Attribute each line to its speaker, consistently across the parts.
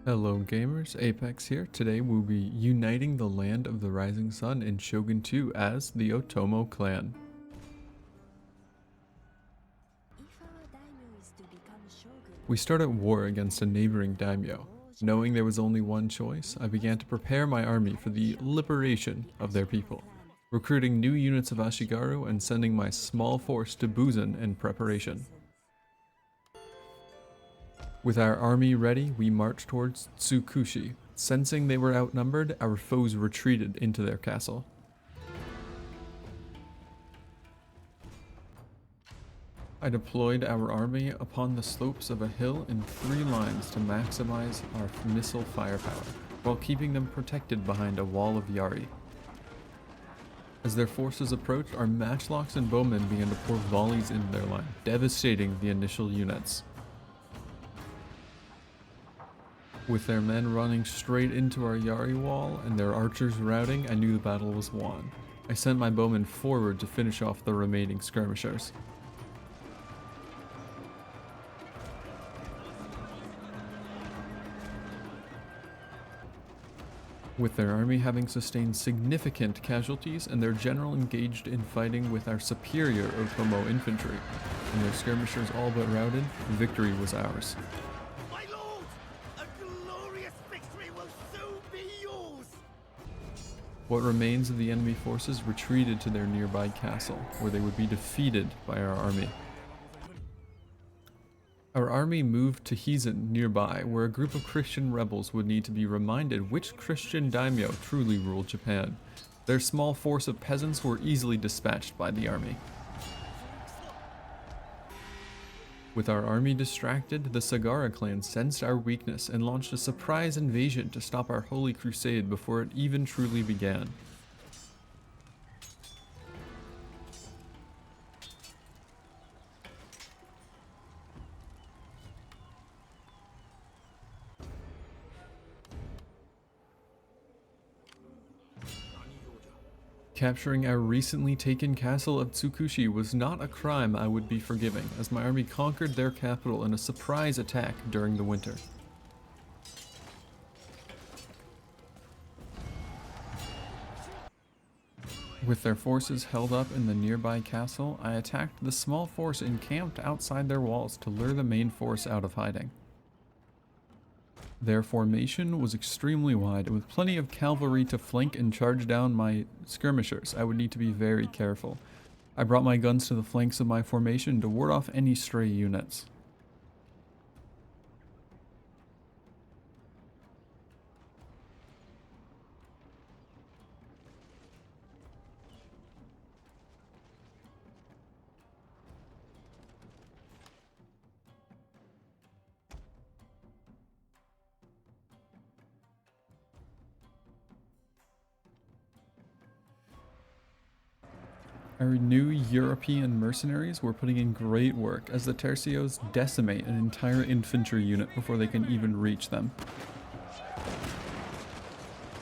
Speaker 1: Hello gamers, Apex here. Today we'll be uniting the land of the rising sun in Shogun 2 as the Otomo clan. We start at war against a neighboring daimyo. Knowing there was only one choice, I began to prepare my army for the liberation of their people, recruiting new units of Ashigaru and sending my small force to Buzen in preparation. With our army ready, we marched towards Tsukushi. Sensing they were outnumbered, our foes retreated into their castle. I deployed our army upon the slopes of a hill in 3 lines to maximize our missile firepower, while keeping them protected behind a wall of Yari. As their forces approached, our matchlocks and bowmen began to pour volleys into their line, devastating the initial units. With their men running straight into our Yari wall and their archers routing, I knew the battle was won. I sent my bowmen forward to finish off the remaining skirmishers. With their army having sustained significant casualties and their general engaged in fighting with our superior Otomo infantry, and their skirmishers all but routed, victory was ours. What remains of the enemy forces retreated to their nearby castle, where they would be defeated by our army. Our army moved to Hizen nearby, where a group of Christian rebels would need to be reminded which Christian daimyo truly ruled Japan. Their small force of peasants were easily dispatched by the army. With our army distracted, the Sagara clan sensed our weakness and launched a surprise invasion to stop our holy crusade before it even truly began. Capturing our recently taken castle of Tsukushi was not a crime I would be forgiving, as my army conquered their capital in a surprise attack during the winter. With their forces held up in the nearby castle, I attacked the small force encamped outside their walls to lure the main force out of hiding. Their formation was extremely wide, and with plenty of cavalry to flank and charge down my skirmishers, I would need to be very careful. I brought my guns to the flanks of my formation to ward off any stray units. Our new European mercenaries were putting in great work as the tercios decimate an entire infantry unit before they can even reach them.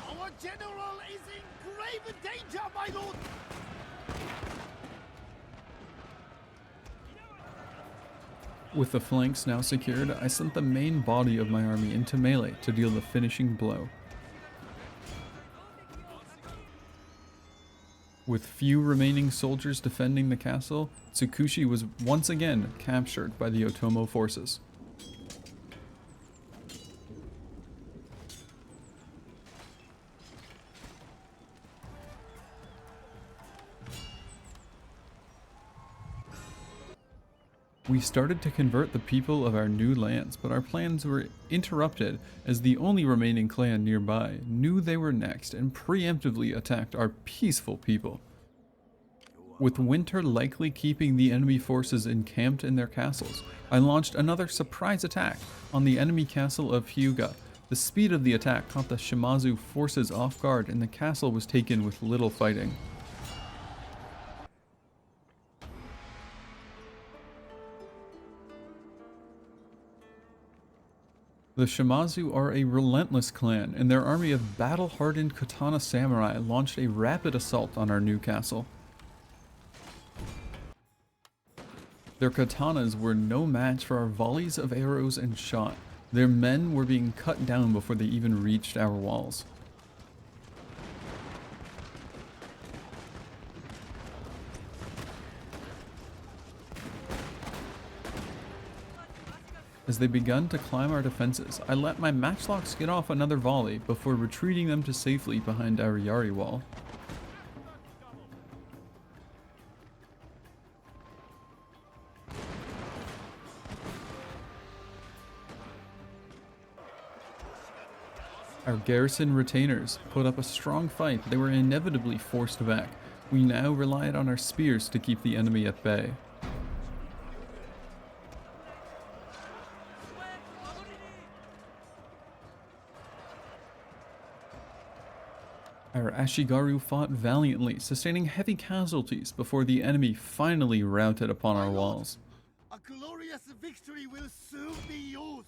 Speaker 2: Our general is in grave danger, my lord!
Speaker 1: With the flanks now secured, I sent the main body of my army into melee to deal the finishing blow. With few remaining soldiers defending the castle, Tsukushi was once again captured by the Otomo forces. We started to convert the people of our new lands, but our plans were interrupted as the only remaining clan nearby knew they were next and preemptively attacked our peaceful people. With winter likely keeping the enemy forces encamped in their castles, I launched another surprise attack on the enemy castle of Hyuga. The speed of the attack caught the Shimazu forces off guard and the castle was taken with little fighting. The Shimazu are a relentless clan, and their army of battle-hardened katana samurai launched a rapid assault on our new castle. Their katanas were no match for our volleys of arrows and shot. Their men were being cut down before they even reached our walls. As they begun to climb our defenses, I let my matchlocks get off another volley before retreating them to safely behind our Yari wall. Our garrison retainers put up a strong fight, but they were inevitably forced back. We now relied on our spears to keep the enemy at bay. Our Ashigaru fought valiantly, sustaining heavy casualties before the enemy finally routed upon our walls.
Speaker 2: A glorious victory will soon be yours.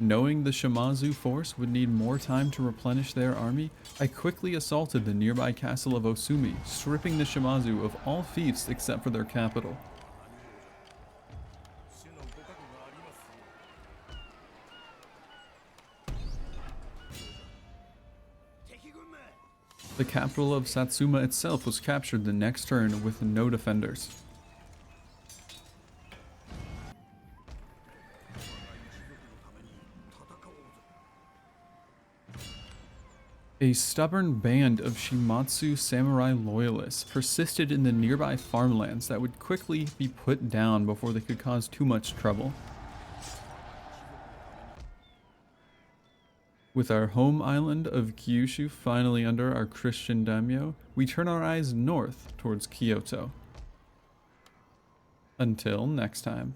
Speaker 1: Knowing the Shimazu force would need more time to replenish their army, I quickly assaulted the nearby castle of Osumi, stripping the Shimazu of all fiefs except for their capital. The capital of Satsuma itself was captured the next turn with no defenders. A stubborn band of Shimatsu samurai loyalists persisted in the nearby farmlands that would quickly be put down before they could cause too much trouble. With our home island of Kyushu finally under our Christian daimyo, we turn our eyes north towards Kyoto. Until next time.